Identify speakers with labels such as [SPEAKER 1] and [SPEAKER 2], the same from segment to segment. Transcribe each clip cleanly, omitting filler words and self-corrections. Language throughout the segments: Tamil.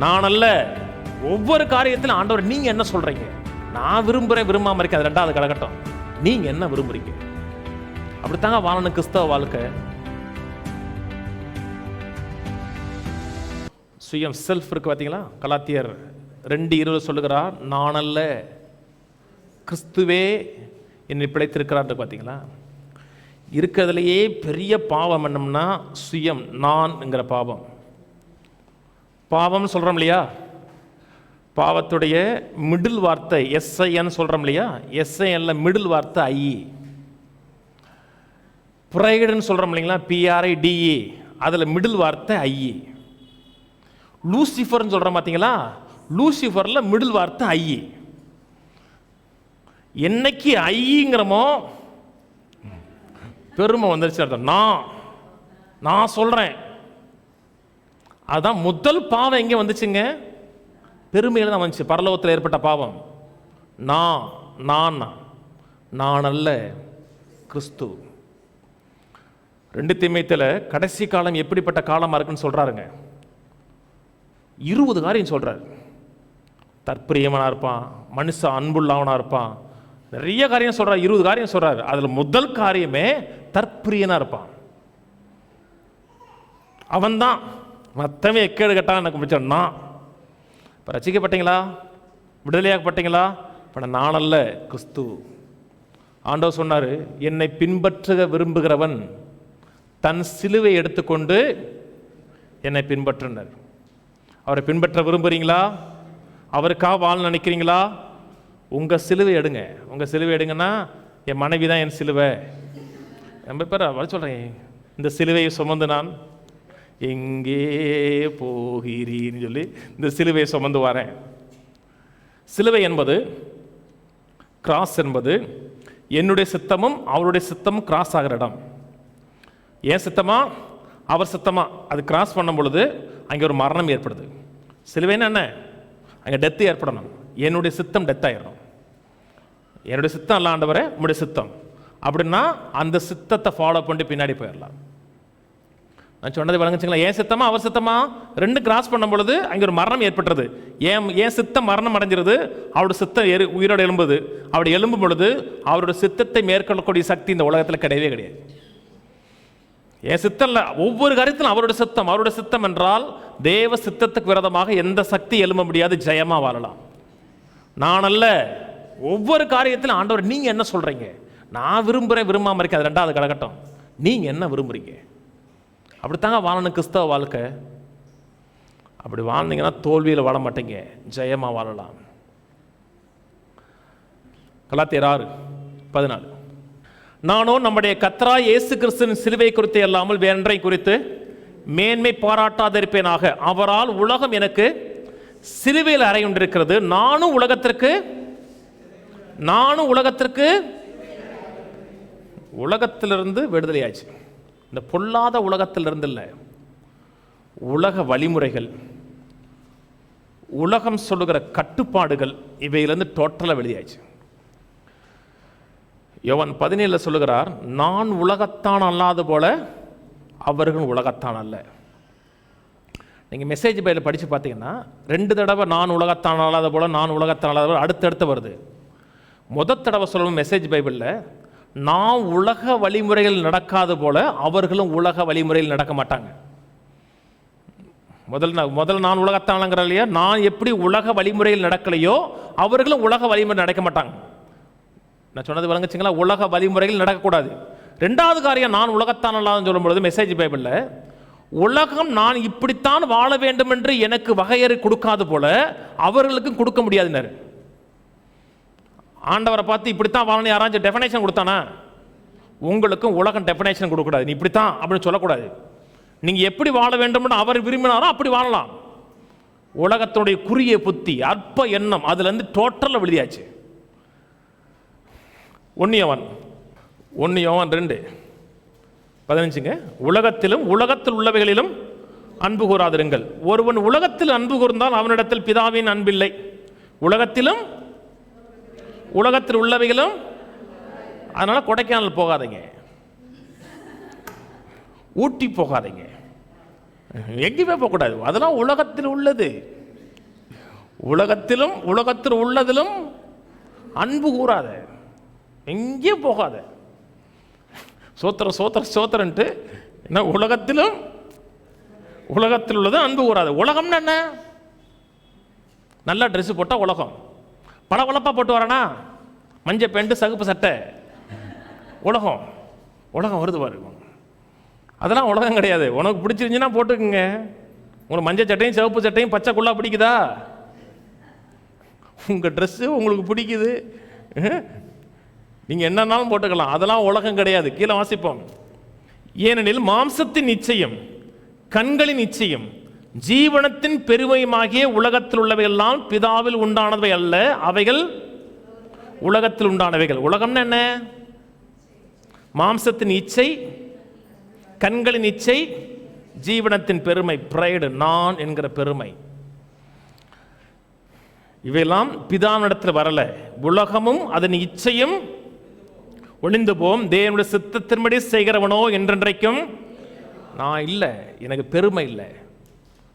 [SPEAKER 1] நான் அல்ல. ஒவ்வொரு காரியத்திலும் ஆண்டவர் நீங்க என்ன சொல்றீங்க? நான் விரும்புறேன் விரும்பாம இருக்கேன், அது ரெண்டாவது கலகட்டம். நீங்க என்ன விரும்புறீங்க? அப்படித்தாங்க வாழணும் கிறிஸ்தவ வாழ்க்கை. சுயம் செல்ஃப் இருக்கு பார்த்தீங்களா? கலாத்தியர் 2:20 சொல்லுகிறார், நான் அல்ல கிறிஸ்துவே என்னை பிழைத்திருக்கிறார். பார்த்தீங்களா? இருக்கிறதுலையே பெரிய பாவம் என்னம்னா சுயம், நான்ங்கிற பாவம். பாவம் சொல்றோம் இல்லையா? பாவத்துடைய மிடில் வார்த்தை எஸ்ஐன்னு சொல்றோம் இல்லையா? எஸ்ஐஎன்ல மிடில் வார்த்தை ஐ. ப்ரைடுன்னு சொல்றோம் இல்லைங்களா? PRIDE, அதில் மிடில் வார்த்தை ஐ. லூசிஃபர்னு சொல்றோம் பார்த்தீங்களா? லூசிஃபர்ல மிடில் வார்த்தை ஐ. என்னைக்கு ஐங்கிறமோ பெருமை வந்துருச்சு அர்த்தம். நான் சொல்றேன். அதான் முதல் பாவம் எங்கே வந்துச்சுங்க? பெருமையில தான் வந்துச்சு. பரலோகத்தில் ஏற்பட்ட பாவம். நான் அல்ல கிறிஸ்து. 2 தீமோத்தேயுல கடைசி காலம் எப்படிப்பட்ட காலமா இருக்குன்னு சொல்றாருங்க. 20 காரியம் சொல்றாரு. தற்பிரியவனா இருப்பான், மனுஷ அன்புள்ளவனா இருப்பான், நிறைய காரியம் சொல்றாரு. 20 காரியம் சொல்றாரு. அதுல முதல் காரியமே தற்பிரியனா இருப்பான். அவன் தான் மற்றவன் எக்கேடு கட்டால் எனக்கு பிடிச்சான். நான் இப்போ ரசிக்கப்பட்டீங்களா? விடுதலையாகப்பட்டீங்களா? இப்போ நான் அல்ல கிறிஸ்து. ஆண்டவர் சொன்னார், என்னை பின்பற்ற விரும்புகிறவன் தன் சிலுவை எடுத்துக்கொண்டு என்னை பின்பற்றினார். அவரை பின்பற்ற விரும்புகிறீங்களா? அவருக்காக வாழ நினைக்கிறீங்களா? உங்கள் சிலுவை எடுங்க. உங்கள் சிலுவை எடுங்கன்னா என் மனைவி தான் என் சிலுவை. ரொம்ப பேர் வர சொல்கிறேன், இந்த சிலுவையை சுமந்து நான் எங்கே போகிறீன்னு சொல்லி இந்த சிலுவையை சுமந்து வரேன். சிலுவை என்பது, கிராஸ் என்பது என்னுடைய சித்தமும் அவருடைய சித்தமும் கிராஸ் ஆகிற இடம். ஏன் சித்தமா அவர் சித்தமா அது கிராஸ் பண்ணும் பொழுது அங்கே ஒரு மரணம் ஏற்படுது. சிலுவைன்னு என்ன? அங்கே டெத்து ஏற்படணும். என்னுடைய சித்தம் டெத் ஆகிடணும். என்னுடைய சித்தம் அல்ல ஆண்டவரே, உங்களுடைய சித்தம் அப்படின்னா அந்த சித்தத்தை ஃபாலோ பண்ணிட்டு பின்னாடி போயிடலாம். நான் சொன்னது விளங்குச்சுங்களா? ஏன் சித்தமா அவர் சித்தமா ரெண்டு கிராஸ் பண்ணும் பொழுது அங்கே ஒரு மரணம் ஏற்பட்டுறது. ஏன் சித்தம் மரணம் அடைஞ்சிருது, அவருடைய சித்தம் உயிரோடு எழும்புது. அப்படி எழும்பும் பொழுது அவருடைய சித்தத்தை மேற்கொள்ளக்கூடிய சக்தி இந்த உலகத்தில் கிடையவே கிடையாது. என் சித்தம் இல்லை, ஒவ்வொரு காரியத்திலும் அவருடைய சித்தம். அவருடைய சித்தம் என்றால் தேவ சித்தத்துக்கு விரோதமாக எந்த சக்தி எழும்ப முடியாது, ஜெயமா வாழலாம். நான் அல்ல. ஒவ்வொரு காரியத்திலும் ஆண்டவர் நீங்க என்ன சொல்றீங்க? நான் விரும்புறேன் விரும்பாம இருக்கேன், அது ரெண்டாவது கலகட்டம். நீங்க என்ன விரும்புறீங்க? அப்படித்தாங்க வாழணும் கிறிஸ்தவ வாழ்க்கை. அப்படி வாழ்ந்தீங்கன்னா தோல்வியில் வாழ மாட்டீங்க, ஜெயமா வாழலாம். கலாத்தியர் 6:14, நானோ நம்முடைய கர்த்தராகிய இயேசு கிறிஸ்துவின் சிலுவை குறித்து அல்லாமல் வேறொன்றை குறித்து மேன்மை பாராட்டாதிருப்பேனாக. அவரால் உலகம் எனக்கு சிலுவையில் அறையுண்டிருக்கிறது, நானும் உலகத்திற்கு உலகத்திலிருந்து விடுதலையாச்சு. இந்த பொல்லாத உலகத்திலிருந்து இல்லை, உலக வழிமுறைகள், உலகம் சொல்லுகிற கட்டுப்பாடுகள், இவையிலிருந்து டோட்டலாக வெளியாச்சு. யோவான் 17 சொல்லுகிறார், நான் உலகத்தான் அல்லாத போல அவர்கள் உலகத்தான் அல்ல. நீங்கள் மெசேஜ் பைபிள் படித்து பார்த்தீங்கன்னா 2 தடவை நான் உலகத்தான் அல்லாத போல, நான் உலகத்தான் அல்லாத போல அடுத்தடுத்து வருது. முதல் தடவை சொல்லணும் மெசேஜ் பைபிளில், நான் உலக வழிமுறைகள் நடக்காத போல அவர்களும் உலக வழிமுறையில் நடக்க மாட்டாங்க. முதல்ல நான் உலகத்தானங்கிற இல்லையா, நான் எப்படி உலக வழிமுறையில் நடக்கலையோ அவர்களும் உலக வழிமுறை நடக்க மாட்டாங்க. நான் சொன்னது விளங்குச்சுங்களா? உலக வழிமுறைகள் நடக்கக்கூடாது. 2வது காரியம், நான் உலகத்தான் அல்லாதுன்னு சொல்லும் பொழுது மெசேஜ் பைபிளில், உலகம் நான் இப்படித்தான் வாழ வேண்டும் என்று எனக்கு வகையறை கொடுக்காது போல அவர்களுக்கும் கொடுக்க முடியாதுன்னாரு. ஆண்டவரை பார்த்து இப்படித்தான் வாழணும் யாராச்சும் டெஃபினேஷன் கொடுத்தானா? உங்களுக்கும் உலகம் டெஃபினேஷன் கொடுக்கக்கூடாது. நீ இப்படித்தான் அப்படின்னு சொல்லக்கூடாது. நீங்கள் எப்படி வாழ வேண்டும் அவர் விரும்பினாரோ அப்படி வாழலாம். உலகத்துடைய குறுகிய புத்தி, அற்ப எண்ணம், அதுலேருந்து டோட்டலாக விழுதியாச்சு. 1 யோவான் 2:15, உலகத்திலும் உலகத்தில் உள்ளவைகளிலும் அன்பு கூறாதிருங்கள். ஒருவன் உலகத்தில் அன்பு கூர்ந்தால் அவனிடத்தில் பிதாவின் அன்பில்லை. உலகத்தில் உள்ளவைகளும். அதனால கொடைக்கானல் போகாதீங்க, ஊட்டி போகாதீங்க, எங்கேயுமே போகக்கூடாது. அதெல்லாம் உலகத்தில் உள்ளது. உலகத்தில் உள்ளதிலும் அன்பு கூறாத, எங்கேயும் போகாத. சோத்திரன்ட்டு என்ன, உலகத்தில் உள்ளது அன்பு கூறாது. உலகம்னு என்ன? நல்லா ட்ரெஸ் போட்டால் உலகம். பளபளப்பாக போட்டு வரானா, மஞ்சள் பேண்ட்டு சகுப்பு சட்டை, உலகம் வருது பாருங்க. அதெல்லாம் உலகம் கிடையாது. உனக்கு பிடிச்சிருந்துச்சுன்னா போட்டுக்குங்க. உங்களுக்கு மஞ்சள் சட்டையும் சிவப்பு சட்டையும் பச்சை குள்ளா பிடிக்குதா? உங்கள் ட்ரெஸ்ஸு உங்களுக்கு பிடிக்குது, நீங்கள் என்னன்னாலும் போட்டுக்கலாம். அதெல்லாம் உலகம் கிடையாது. கீழே வாசிப்போம். ஏனெனில் மாம்சத்தின் நிச்சயம், கண்களின் நிச்சயம், ஜீவனத்தின் பெருமையுமாகிய உலகத்தில் உள்ளவையெல்லாம் பிதாவில் உண்டானவை அல்ல, அவைகள் உலகத்தில் உண்டானவைகள். உலகம்னு என்ன? மாம்சத்தின் இச்சை, கண்களின் இச்சை, ஜீவனத்தின் பெருமை, பிரைடு, நான் என்கிற பெருமை. இவையெல்லாம் பிதாவினிடத்தில் வரல. உலகமும் அதன் இச்சையும் ஒளிந்து போம், தேவனுடைய சித்தத்தின்படி செய்கிறவனோ என்றென்றைக்கும் நான் இல்லை. எனக்கு பெருமை இல்லை.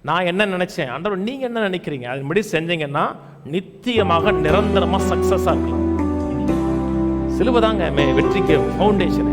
[SPEAKER 1] நான் என்ன நினைச்சேன், ஆண்டவர் நீங்க என்ன நினைக்கிறீங்க, அதன்படி செஞ்சீங்கன்னா நித்தியமாக நிரந்தரமா சக்சஸா இருக்கலாம். சிலுவைதாங்க வெற்றிக்கு ஃபவுண்டேஷன்.